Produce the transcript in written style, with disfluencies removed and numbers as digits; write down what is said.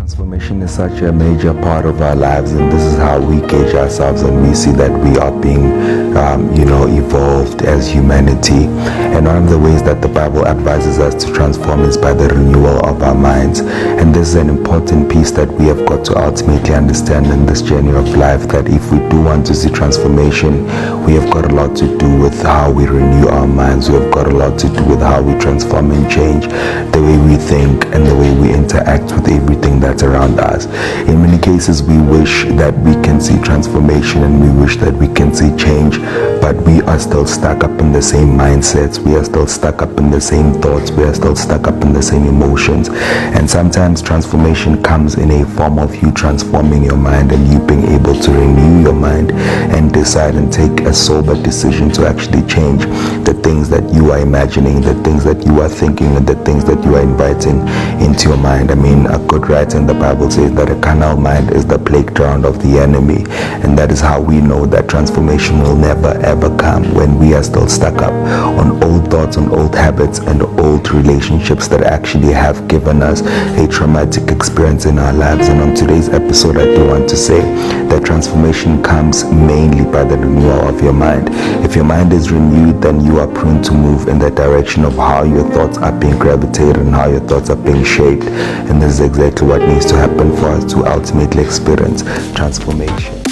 Transformation is such a major part of our lives, and this is how we gauge ourselves and we see that we are being evolved as humanity. And one of the ways that the Bible advises us to transform is by the renewal of our minds. And this is an important piece that we have got to ultimately understand in this journey of life, that if we do want to see transformation, we have got a lot to do with how we renew our minds. We have got a lot to do with how we transform and change the way we think and the way we interact with everything that's around us. In many cases, we wish that we can see transformation and we wish that we can see change, but we are still stuck up in the same mindsets. We are still stuck up in the same thoughts. We are still stuck up in the same emotions. And sometimes transformation comes in a form of you transforming your mind and you being able to renew your mind and decide and take a sober decision to actually change the things that you are imagining, the things that you are thinking, and the things that you are inviting into your mind. I mean, a good writer in the Bible says that a carnal mind is the playground of the enemy, and that is how we know that transformation will never ever come, when we are still stuck up on old thoughts, on old habits, and old relationships that actually have given us a traumatic experience in our lives. And on today's episode, I do want to say that transformation comes mainly by the renewal of your mind. If your mind is renewed, then you are prone to move in the direction of how your thoughts are being gravitated and how your thoughts are being shaped. And this is exactly what needs to happen for us to ultimately experience transformation.